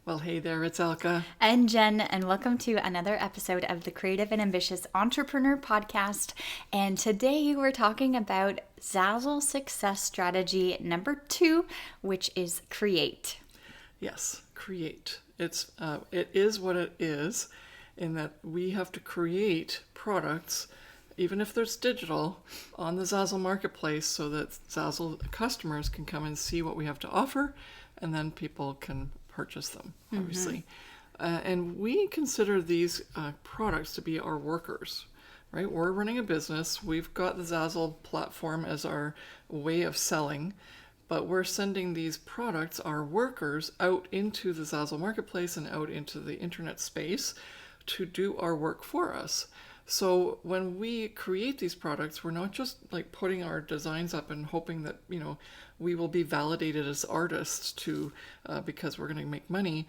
Well, hey there, it's Elka. And Jen, and welcome to another episode of the Creative and Ambitious Entrepreneur Podcast. And today we're talking about Zazzle success strategy number 2, which is create. Yes, create. It is what it is, in that we have to create products, even if there's digital, on the Zazzle marketplace, so that Zazzle customers can come and see what we have to offer, and then people can purchase them, obviously. And we consider these products to be our workers, right? We're running a business. We've got the Zazzle platform as our way of selling, but we're sending these products, our workers, out into the Zazzle marketplace and out into the internet space to do our work for us. So when we create these products, we're not just like putting our designs up and hoping that, we will be validated as artists because we're going to make money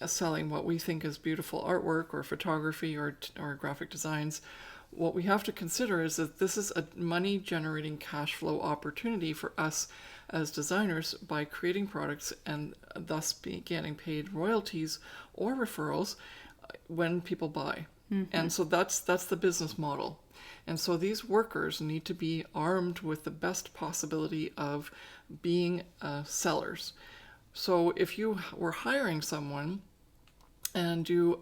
selling what we think is beautiful artwork or photography or graphic designs. What we have to consider is that this is a money generating cash flow opportunity for us as designers by creating products and thus getting paid royalties or referrals when people buy. And so that's the business model. And so these workers need to be armed with the best possibility of being sellers. So if you were hiring someone and you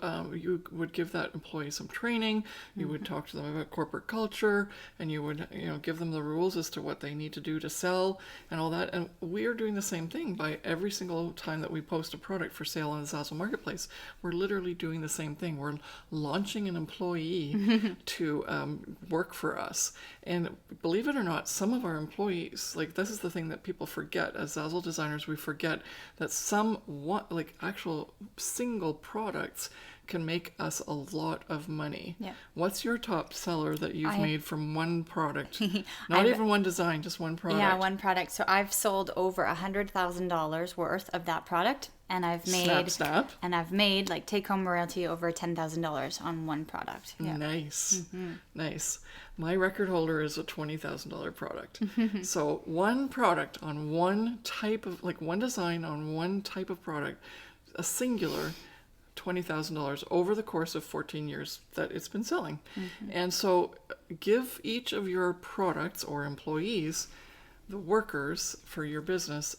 would give that employee some training, you would talk to them about corporate culture, and you would give them the rules as to what they need to do to sell and all that. And we are doing the same thing by every single time that we post a product for sale on the Zazzle marketplace. We're literally doing the same thing. We're launching an employee to work for us. And believe it or not, some of our employees, like, this is the thing that people forget. As Zazzle designers, we forget that actual single products can make us a lot of money. Yeah. What's your top seller that you've made from one product? Not even one design, just one product. Yeah, one product. So I've sold over $100,000 worth of that product, and I've made Snap. and I've made like take home royalty over $10,000 on one product. Yeah. Nice. Nice. My record holder is a $20,000 product. So one product on one type of, one design on one type of product, a singular $20,000 over the course of 14 years that it's been selling. And so give each of your products or employees, the workers for your business,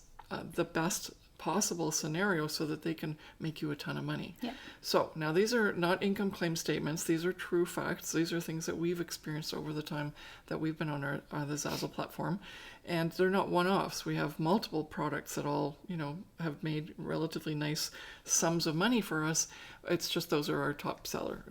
the best possible scenario so that they can make you a ton of money. Yeah. So now these are not income claim statements. These are true facts. These are things that we've experienced over the time that we've been on the Zazzle platform. And they're not one-offs. We have multiple products that all, have made relatively nice sums of money for us. It's just those are our top seller,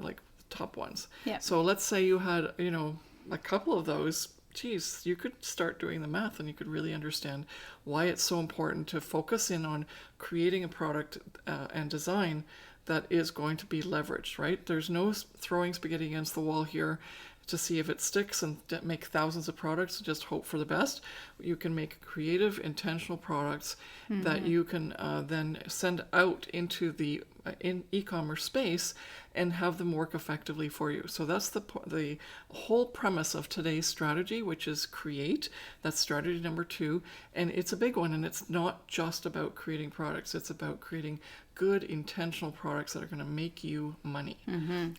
top ones. Yeah. So let's say you had, a couple of those. Geez, you could start doing the math and you could really understand why it's so important to focus in on creating a product and design that is going to be leveraged, right? There's no throwing spaghetti against the wall here to see if it sticks and make thousands of products and just hope for the best. You can make creative, intentional products that you can then send out into the e-commerce space and have them work effectively for you. So that's the whole premise of today's strategy, which is create. That's strategy number 2, and it's a big one. And it's not just about creating products. It's about creating good, intentional products that are going to make you money.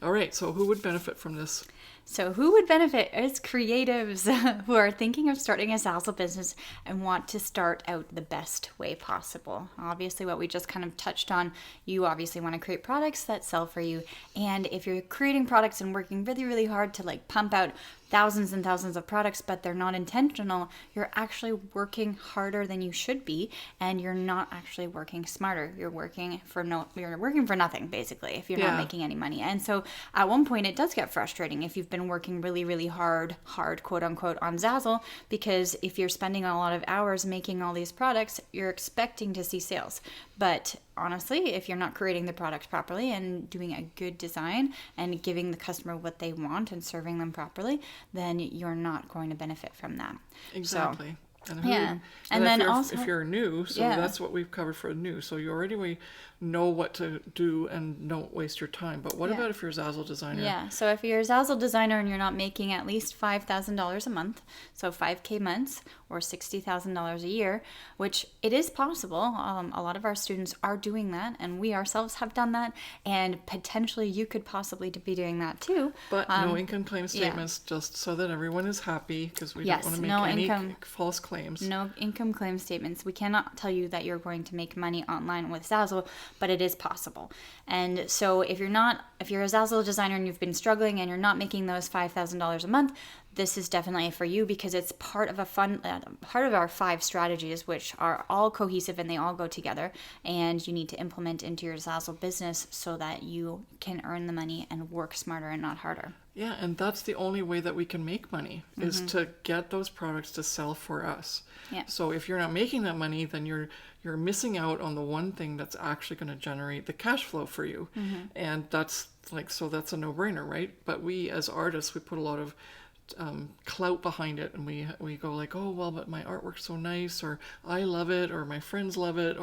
All right, so who would benefit from this? So who would benefit is creatives who are thinking of starting a Zazzle business and want to start out the best way possible. Obviously, what we just kind of touched on, you obviously want to create products that sell for you. And if you're creating products and working really, really hard to pump out thousands and thousands of products, but they're not intentional, you're actually working harder than you should be, and you're not actually working smarter. You're working for nothing, basically, if you're not making any money. And so at one point it does get frustrating if you've been working really, really hard, quote unquote, on Zazzle, because if you're spending a lot of hours making all these products, you're expecting to see sales. But honestly, if you're not creating the product properly and doing a good design and giving the customer what they want and serving them properly, then you're not going to benefit from that. Exactly. And then also, if you're new, yeah. That's what we've covered for new. So you already know what to do and don't waste your time. But what about if you're a Zazzle designer? Yeah, so if you're a Zazzle designer and you're not making at least $5,000 a month, so 5K months or $60,000 a year, which it is possible. A lot of our students are doing that, and we ourselves have done that, and potentially you could possibly be doing that too. But no income claim statements, just so that everyone is happy, because we don't want to make any false claims. No income claim statements. We cannot tell you that you're going to make money online with Zazzle, but it is possible. And so if you're a Zazzle designer and you've been struggling and you're not making those $5,000 a month, this is definitely for you, because it's part of part of our 5 strategies, which are all cohesive and they all go together, and you need to implement into your Zazzle business so that you can earn the money and work smarter and not harder. Yeah, and that's the only way that we can make money, is to get those products to sell for us. Yeah. So if you're not making that money, then you're missing out on the one thing that's actually going to generate the cash flow for you. And that's that's a no-brainer, right? But we as artists, we put a lot of clout behind it, and we go like, oh well, but my artwork's so nice, or I love it, or my friends love it,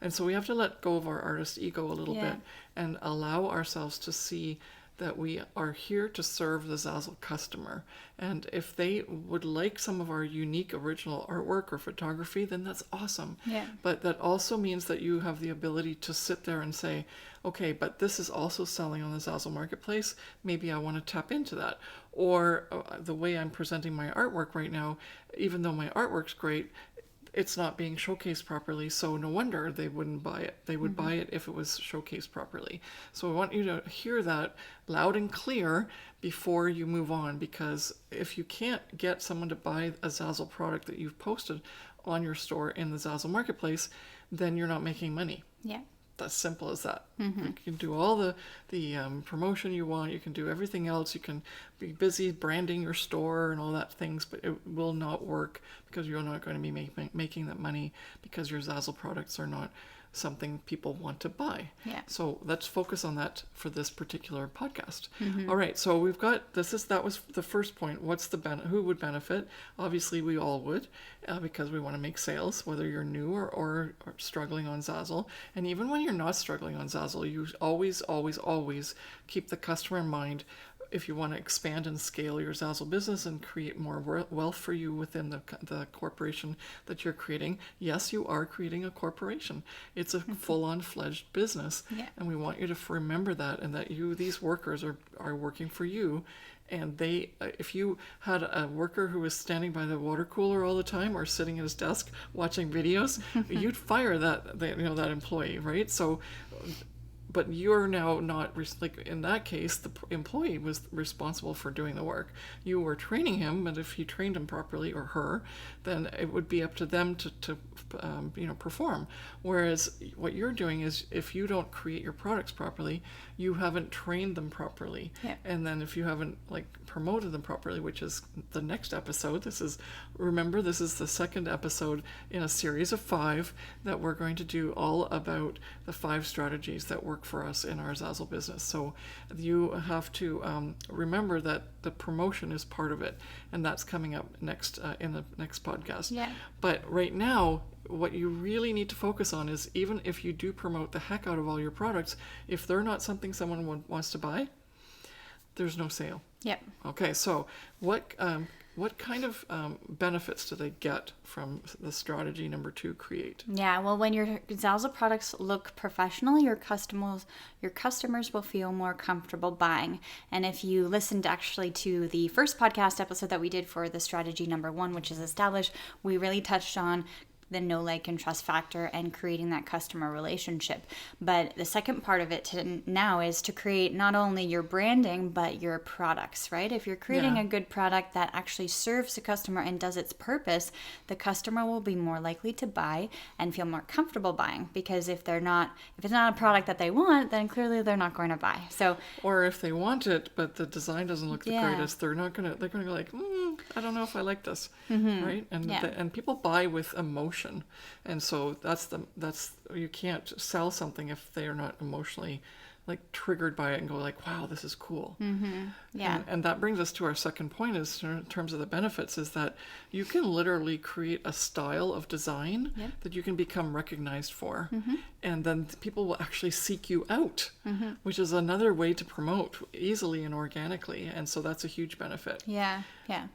and so we have to let go of our artist ego a little bit and allow ourselves to see that we are here to serve the Zazzle customer. And if they would like some of our unique original artwork or photography, then that's awesome. Yeah. But that also means that you have the ability to sit there and say, okay, but this is also selling on the Zazzle marketplace. Maybe I want to tap into that. Or the way I'm presenting my artwork right now, even though my artwork's great, it's not being showcased properly, so no wonder they wouldn't buy it. They would buy it if it was showcased properly. So I want you to hear that loud and clear before you move on, because if you can't get someone to buy a Zazzle product that you've posted on your store in the Zazzle marketplace, then you're not making money. Yeah. As simple as that. You can do all the promotion you want. You can do everything else. You can be busy branding your store and all that things, but it will not work, because you're not going to be making that money, because your Zazzle products are not something people want to buy. Yeah. So let's focus on that for this particular podcast. All right. So we've got that was the first point. What's who would benefit? Obviously, we all would, because we want to make sales, whether you're new or struggling on Zazzle. And even when you're not struggling on Zazzle, you always, always, always keep the customer in mind. If you want to expand and scale your Zazzle business and create more wealth for you within the corporation that you're creating, yes, you are creating a corporation. It's a full-on fledged business, and we want you to remember that, and that these workers are working for you. And if you had a worker who was standing by the water cooler all the time, or sitting at his desk watching videos, you'd fire that employee, right? So. But you're now not, in that case, the employee was responsible for doing the work. You were training him, but if he trained him properly, or her, then it would be up to them to perform. Whereas what you're doing is, if you don't create your products properly, you haven't trained them properly. Yeah. And then if you haven't promoted them properly, which is the next episode, remember, this is the second episode in a series of 5 that we're going to do, all about the 5 strategies that work for us in our Zazzle business. So you have to remember that the promotion is part of it, and that's coming up next in the next podcast. Yeah. But right now, what you really need to focus on is, even if you do promote the heck out of all your products, if they're not something someone wants to buy, there's no sale. Yep. Okay, so what kind of benefits do they get from the strategy number 2, create? Yeah, well, when your Zazzle products look professional, your customers will feel more comfortable buying. And if you listened actually to the first podcast episode that we did for the strategy number 1, which is established, we really touched on the know, like, and trust factor and creating that customer relationship. But the second part of it now is to create not only your branding, but your products, right? If you're creating a good product that actually serves the customer and does its purpose, the customer will be more likely to buy and feel more comfortable buying. Because if it's not a product that they want, then clearly they're not going to buy. So, or if they want it, but the design doesn't look the greatest, they're going to go like, I don't know if I like this, right? And people buy with emotion. And so that's you can't sell something if they are not emotionally like triggered by it and go like, wow, this is cool. Yeah. And that brings us to our second point is in terms of the benefits is that you can literally create a style of design that you can become recognized for. And then people will actually seek you out, which is another way to promote easily and organically. And so that's a huge benefit. Yeah,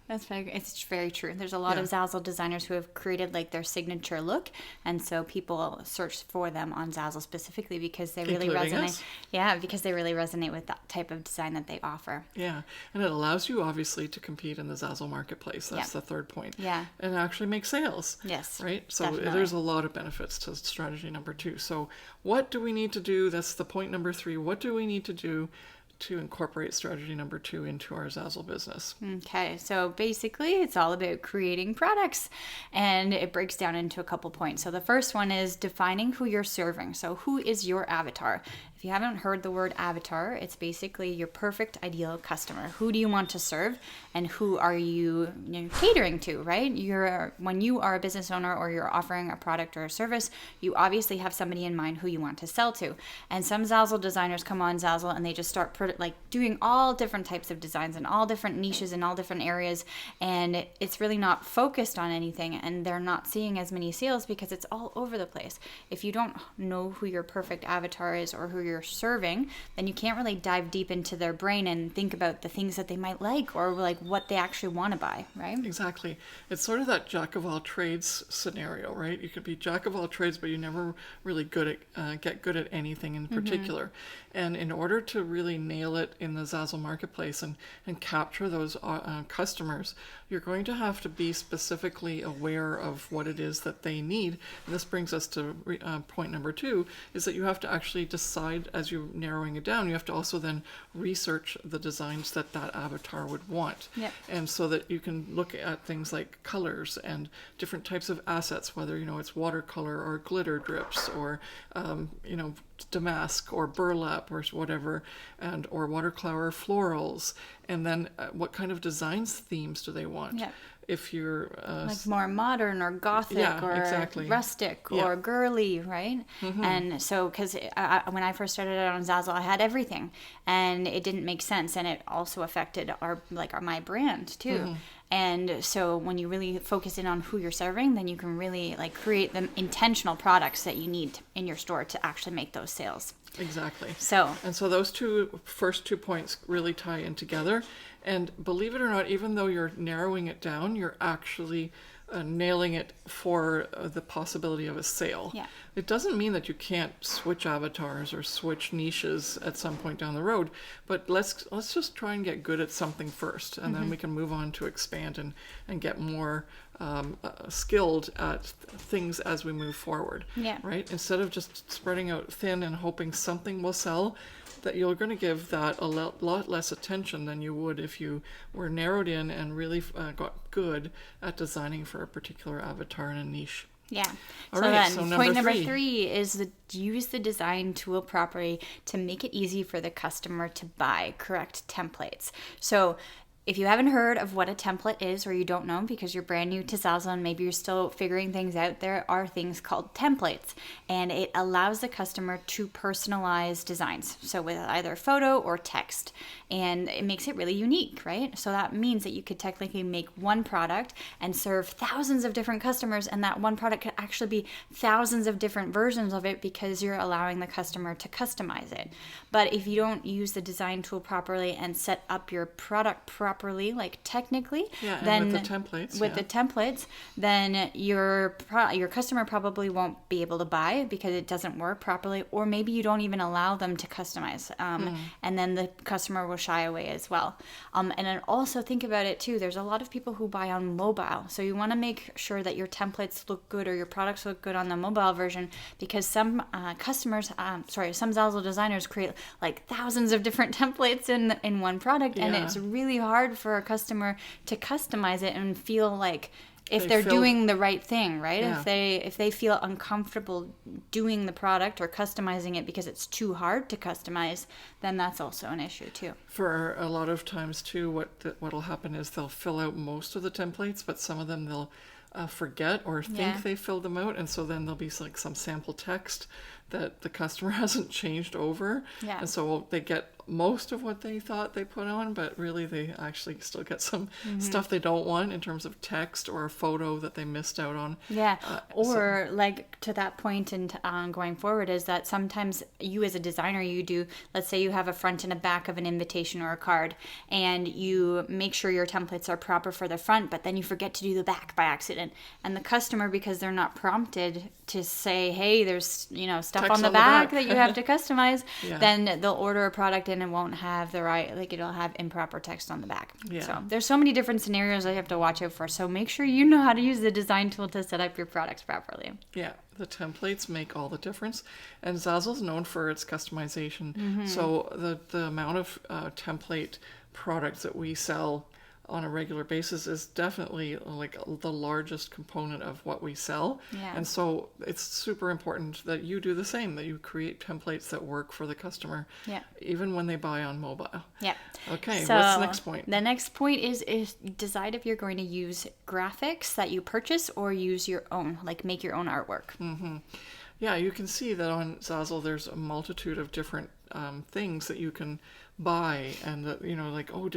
it's very true. There's a lot of Zazzle designers who have created like their signature look, and so people search for them on Zazzle specifically because they really Including resonate. us. Yeah, because they really resonate with that type of design that they offer. Yeah, and it allows you obviously to compete in the Zazzle marketplace. That's the third point. Yeah. And actually make sales. Yes. Right? So definitely. there's a lot of benefits to strategy number 2. So what do we need to do? That's the point number 3. What do we need to do to incorporate strategy number 2 into our Zazzle business? Okay, so basically it's all about creating products, and it breaks down into a couple points. So the first one is defining who you're serving. So who is your avatar? If you haven't heard the word avatar, it's basically your perfect ideal customer. Who do you want to serve, and who are you, catering to, right? When you are a business owner or you're offering a product or a service, you obviously have somebody in mind who you want to sell to. And some Zazzle designers come on Zazzle and they just start doing all different types of designs and all different niches and all different areas, and it's really not focused on anything, and they're not seeing as many sales because it's all over the place. If you don't know who your perfect avatar is or who you're serving, then you can't really dive deep into their brain and think about the things that they might like or like what they actually want to buy, right? Exactly. It's sort of that jack of all trades scenario, right? You could be jack of all trades, but you never really get good at anything in particular. And in order to really nail it in the Zazzle marketplace and capture those customers, you're going to have to be specifically aware of what it is that they need. And this brings us to point number 2, is that you have to actually decide, as you're narrowing it down, you have to also then research the designs that avatar would want. Yep. And so that you can look at things like colors and different types of assets, whether, it's watercolor or glitter drips or, damask or burlap or whatever, or watercolor florals. And then what kind of designs themes do they want? Yeah. If you're like more modern or gothic or exactly. rustic or girly, right? And so because when I first started out on Zazzle, I had everything, and it didn't make sense, and it also affected my brand too. And so when you really focus in on who you're serving, then you can really create the intentional products that you need in your store to actually make those sales. Exactly. So those first two points really tie in together. And believe it or not, even though you're narrowing it down, you're actually nailing it for the possibility of a sale. Yeah. It doesn't mean that you can't switch avatars or switch niches at some point down the road, but let's just try and get good at something first, and then we can move on to expand and get more skilled at things as we move forward. Yeah. Right? Instead of just spreading out thin and hoping something will sell, that you're going to give that a lot less attention than you would if you were narrowed in and really got good at designing for a particular avatar in a niche. Yeah. All right, so point number three. 3 is use the design tool properly to make it easy for the customer to buy correct templates. So if you haven't heard of what a template is, or you don't know because you're brand new to Zazzle and maybe you're still figuring things out, there are things called templates, and it allows the customer to personalize designs. So with either photo or text, and it makes it really unique, right? So that means that you could technically make one product and serve thousands of different customers, and that one product could actually be thousands of different versions of it because you're allowing the customer to customize it. But if you don't use the design tool properly and set up your product properly, technically, then with the templates, then your customer probably won't be able to buy because it doesn't work properly, or maybe you don't even allow them to customize, and then the customer will shy away as well. And then also think about it too. There's a lot of people who buy on mobile, so you want to make sure that your templates look good or your products look good on the mobile version, because some some Zazzle designers create thousands of different templates in one product, and it's really hard for a customer to customize it and feel like they're doing the right thing, right? Yeah. If they feel uncomfortable doing the product or customizing it because it's too hard to customize, then that's also an issue too. For a lot of times too, what'll happen is they'll fill out most of the templates, but some of them they'll forget or think they filled them out, and so then there'll be some sample text that the customer hasn't changed over. Yeah. And so they get most of what they thought they put on, but really they actually still get some stuff they don't want in terms of text or a photo that they missed out on. Yeah. Or like to that point and going forward is that sometimes you as a designer, you do, let's say you have a front and a back of an invitation or a card, and you make sure your templates are proper for the front, but then you forget to do the back by accident. And the customer, because they're not prompted to say, hey, there's, you know, stuff Text on the back that you have to customize, Yeah. then they'll order a product and it won't have the right, like it'll have improper text on the back. Yeah. So there's so many different scenarios that you have to watch out for. So make sure you know how to use the design tool to set up your products properly. Yeah, the templates make all the difference. And Zazzle's known for its customization. So the amount of template products that we sell on a regular basis is definitely like the largest component of what we sell. Yeah. And so it's super important that you do the same, that you create templates that work for the customer, Yeah. even when they buy on mobile. Yeah. Okay, So what's the next point? The next point is decide if you're going to use graphics that you purchase or use your own, like make your own artwork. Yeah, you can see that on Zazzle there's a multitude of different things that you can buy, and that, you know, like, oh,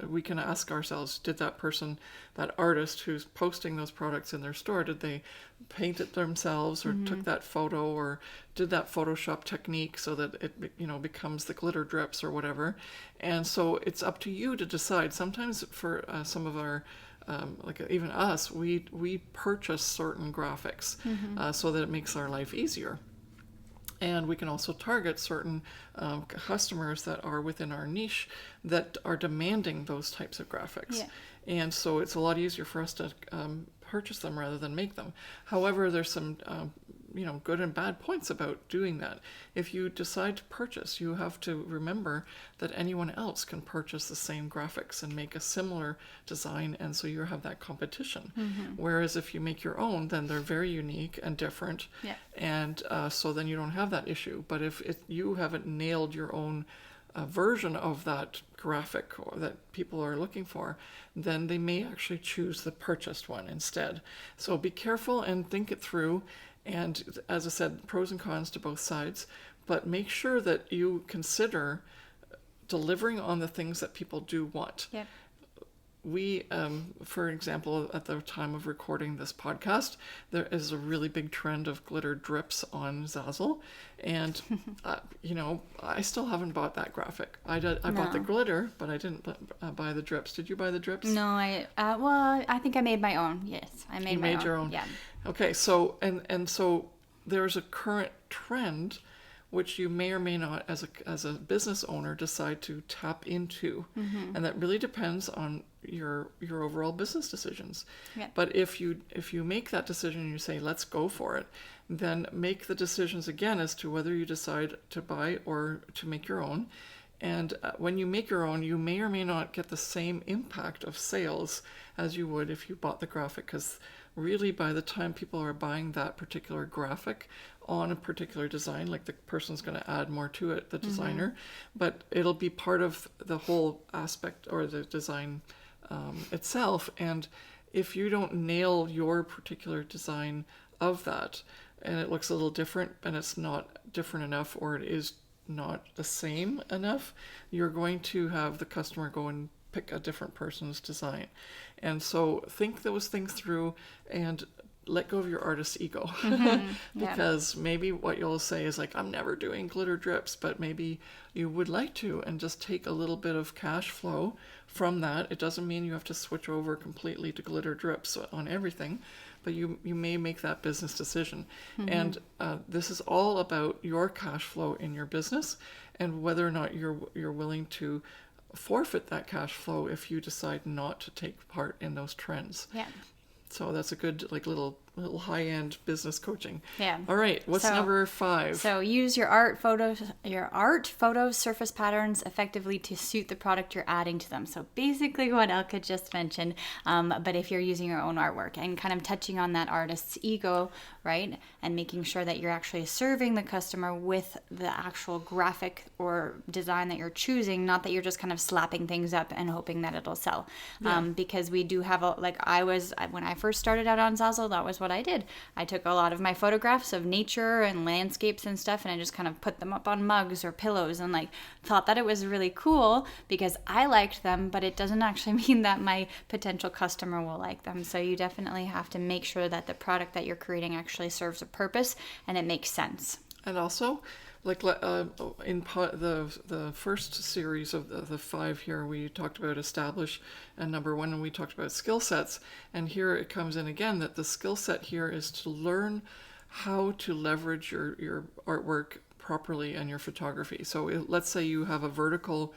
we can ask ourselves, did that person, that artist who's posting those products in their store, did they paint it themselves or took that photo or did that Photoshop technique so that it, you know, becomes the glitter drips or whatever. And so it's up to you to decide. Sometimes for some of our like even us, we purchase certain graphics so that it makes our life easier. And we can also target certain customers that are within our niche that are demanding those types of graphics. Yeah. And so it's a lot easier for us to purchase them rather than make them. However, there's some you know, good and bad points about doing that. If you decide to purchase, you have to remember that anyone else can purchase the same graphics and make a similar design, and so you have that competition. Whereas if you make your own, then they're very unique and different, Yeah. and so then you don't have that issue. But if you haven't nailed your own version of that graphic or that people are looking for, then they may actually choose the purchased one instead. So be careful and think it through. And as I said, pros and cons to both sides, but make sure that you consider delivering on the things that people do want. Yep. We, for example, at the time of recording this podcast, there is a really big trend of glitter drips on Zazzle. And, you know, I still haven't bought that graphic. I bought the glitter, but I didn't buy the drips. Did you buy the drips? No, well, I think I made my own. Yes, I made my own. You made your own? Yeah. Okay, so, and so there's a current trend which you may or may not, as a business owner, decide to tap into. And that really depends on your overall business decisions. Yeah. But if you make that decision and you say, let's go for it, then make the decisions again as to whether you decide to buy or to make your own. And when you make your own, you may or may not get the same impact of sales as you would if you bought the graphic, because really by the time people are buying that particular graphic on a particular design, like the person's going to add more to it, the designer, but it'll be part of the whole aspect or the design itself. And if you don't nail your particular design of that, and it looks a little different and it's not different enough, or it is not the same enough, you're going to have the customer go and pick a different person's design. And so think those things through and let go of your artist's ego. Because maybe what you'll say is like, I'm never doing glitter drips, but maybe you would like to, and just take a little bit of cash flow from that. It doesn't mean you have to switch over completely to glitter drips on everything, but you may make that business decision. And this is all about your cash flow in your business and whether or not you're willing to forfeit that cash flow if you decide not to take part in those trends. Yeah. So that's a good little high-end business coaching. Yeah. All right, what's number 5? So use your art photos, surface patterns effectively to suit the product you're adding to them. So basically what Elka just mentioned, but if you're using your own artwork and kind of touching on that artist's ego, right? And making sure that you're actually serving the customer with the actual graphic or design that you're choosing, not that you're just kind of slapping things up and hoping that it'll sell. Because we do have when I first started out on Zazzle, that was what I did. I took a lot of my photographs of nature and landscapes and stuff, and I just kind of put them up on mugs or pillows, and like thought that it was really cool because I liked them, but it doesn't actually mean that my potential customer will like them. So you definitely have to make sure that the product that you're creating actually serves a purpose and it makes sense. And also, like the first series of the 5 here, we talked about establish and number 1, and we talked about skill sets. And here it comes in again that the skill set here is to learn how to leverage your artwork properly and your photography. So let's say you have a vertical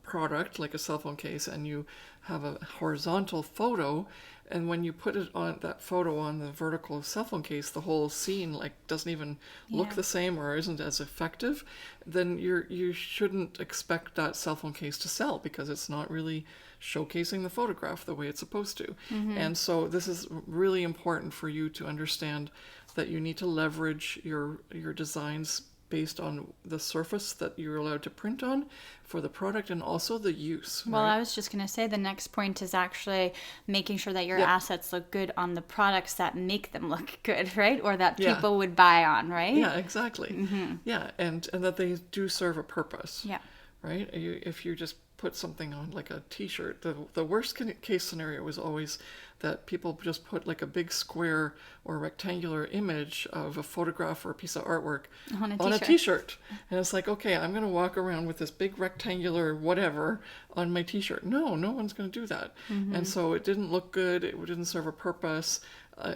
product like a cell phone case, and you have a horizontal photo, and when you put it on that photo on the vertical cell phone case, the whole scene like doesn't even look the same or isn't as effective, then you shouldn't expect that cell phone case to sell because it's not really showcasing the photograph the way it's supposed to. And so this is really important for you to understand that you need to leverage your designs based on the surface that you're allowed to print on for the product and also the use. Well, right? I was just going to say the next point is actually making sure that your assets look good on the products that make them look good, right? Or that people would buy on, right? Yeah, exactly. Yeah, and that they do serve a purpose. Yeah. Right? If you just put something on like a t-shirt, the worst case scenario was always that people just put like a big square or rectangular image of a photograph or a piece of artwork on a t-shirt. And it's like, okay, I'm going to walk around with this big rectangular whatever on my t-shirt. No one's going to do that. And so it didn't look good. It didn't serve a purpose.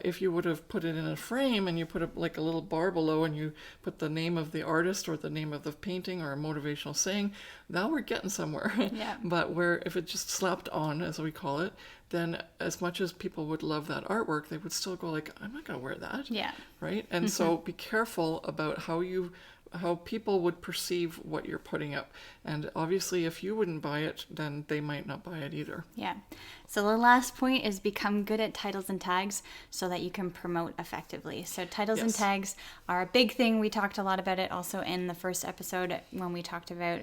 If you would have put it in a frame and you put like a little bar below and you put the name of the artist or the name of the painting or a motivational saying, now we're getting somewhere. Yeah. But if it just slapped on, as we call it, then as much as people would love that artwork, they would still go like, I'm not going to wear that. Yeah. Right? And so be careful about how people would perceive what you're putting up. And obviously, if you wouldn't buy it, then they might not buy it either. Yeah. So the last point is become good at titles and tags so that you can promote effectively. So titles and tags are a big thing. We talked a lot about it also in the first episode when we talked about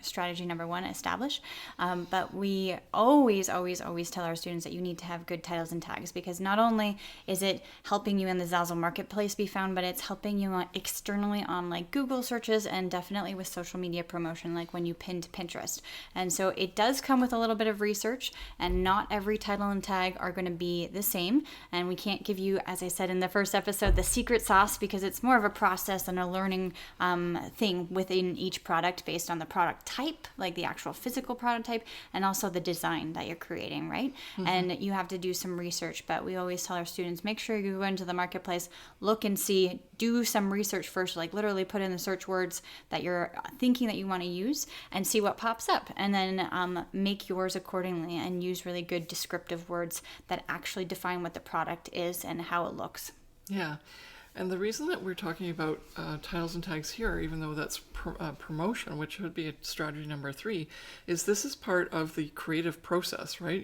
strategy number 1, establish. But we always tell our students that you need to have good titles and tags, because not only is it helping you in the Zazzle marketplace be found, but it's helping you externally on like Google searches and definitely with social media promotion, like when you pin to Pinterest. And so it does come with a little bit of research, and not every title and tag are going to be the same. And we can't give you, as I said in the first episode, the secret sauce, because it's more of a process and a learning thing within each product based on the product type, like the actual physical product type, and also the design that you're creating, right? And you have to do some research, but we always tell our students, make sure you go into the marketplace, look and see, do some research first, like literally put in the search words that you're thinking that you want to use and see what pops up, and then make yours accordingly and use really good descriptive words that actually define what the product is and how it looks. Yeah. And the reason that we're talking about titles and tags here, even though that's promotion, which would be strategy number 3, is this is part of the creative process, right?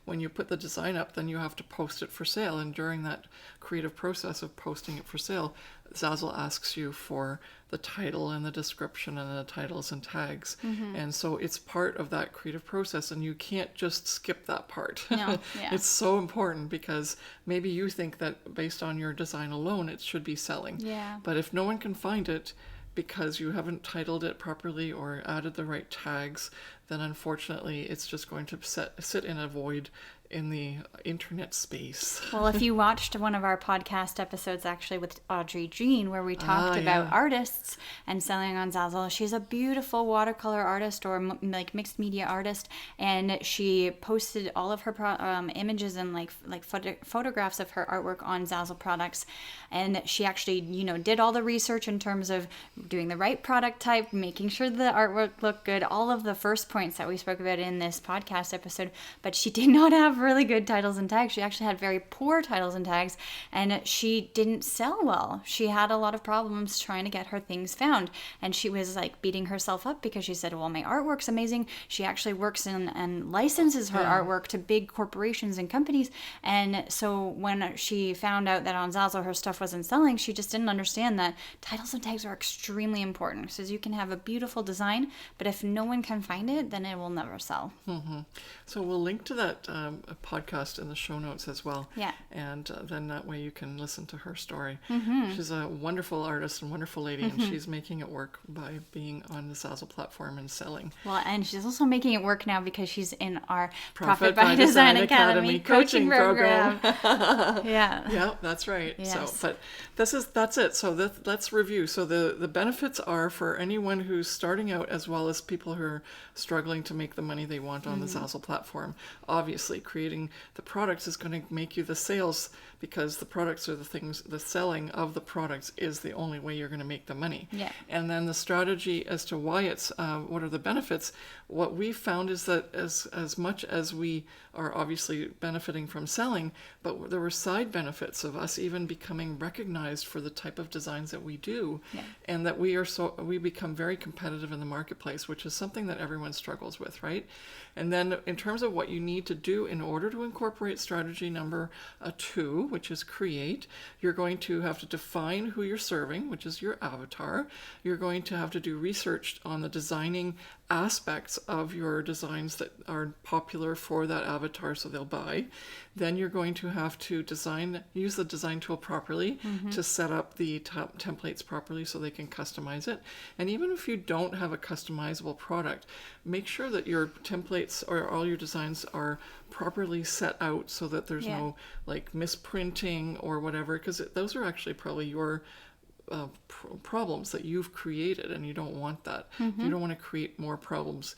When you put the design up, then you have to post it for sale. And during that creative process of posting it for sale, Zazzle asks you for the title and the description and the titles and tags. And so it's part of that creative process, and you can't just skip that part. No, yeah. It's so important, because maybe you think that based on your design alone, it should be selling. Yeah. But if no one can find it because you haven't titled it properly or added the right tags, then unfortunately it's just going to sit in a void in the internet space. Well, if you watched one of our podcast episodes actually with Audrey Jean, where we talked about artists and selling on Zazzle, she's a beautiful watercolor artist or like mixed media artist, and she posted all of her images and like photographs of her artwork on Zazzle products. And she actually, did all the research in terms of doing the right product type, making sure the artwork looked good, all of the first points that we spoke about in this podcast episode. But she did not have really good titles and tags. She actually had very poor titles and tags, and she didn't sell well. She had a lot of problems trying to get her things found, and she was like beating herself up because she said, well, my artwork's amazing. She actually works in and licenses her artwork to big corporations and companies. And so when she found out that on Zazzle her stuff wasn't selling, she just didn't understand that titles and tags are extremely important. So you can have a beautiful design, but if no one can find it, then it will never sell. So we'll link to that a podcast in the show notes as well. Yeah. And then that way you can listen to her story. Mm-hmm. She's a wonderful artist and wonderful lady, and she's making it work by being on the Zazzle platform and selling. Well, and she's also making it work now because she's in our Profit by Design Academy coaching program. Yeah. Yeah, that's right. Yes. So, but that's it. So let's review. So the benefits are for anyone who's starting out, as well as people who are struggling to make the money they want on the Zazzle platform. Obviously, creating the products is going to make you the sales, because the products are the things, the selling of the products is the only way you're going to make the money. Yeah. And then the strategy as to why it's, what are the benefits? What we found is that as much as we are obviously benefiting from selling, but there were side benefits of us even becoming recognized for the type of designs that we do, and that we become very competitive in the marketplace, which is something that everyone struggles with, right? And then in terms of what you need to do in order to incorporate strategy number 2, which is create, you're going to have to define who you're serving, which is your avatar. You're going to have to do research on the designing aspects of your designs that are popular for that avatar, so they'll buy. Then you're going to have to use the design tool properly to set up the templates properly so they can customize it. And even if you don't have a customizable product, make sure that your templates or all your designs are properly set out so that there's no like misprinting or whatever, because those are actually probably your problems that you've created, and you don't want that. You don't want to create more problems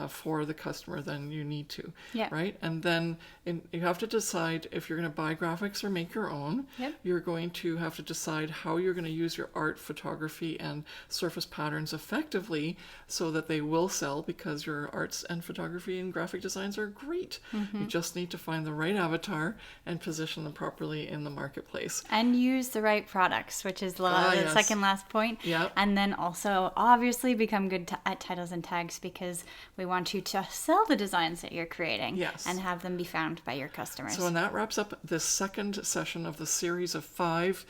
for the customer than you need to, right? And then you have to decide if you're going to buy graphics or make your own. You're going to have to decide how you're going to use your art, photography, and surface patterns effectively so that they will sell, because your arts and photography and graphic designs are great. You just need to find the right avatar and position them properly in the marketplace. And use the right products, which is the second last point. And then also obviously become good at titles and tags, because we want you to sell the designs that you're creating and have them be found by your customers. So, and that wraps up the second session of the series of 5,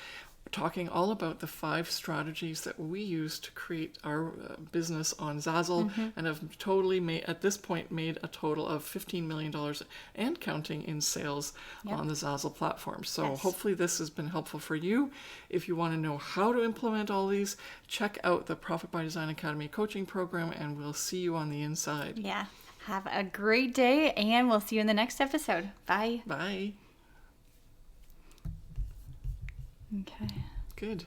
talking all about the 5 strategies that we use to create our business on Zazzle, and have at this point made a total of $15 million and counting in sales on the Zazzle platform. So hopefully this has been helpful for you. If you want to know how to implement all these, check out the Profit by Design Academy coaching program, and we'll see you on the inside. Yeah. Have a great day, and we'll see you in the next episode. Bye. Bye. Okay. Good.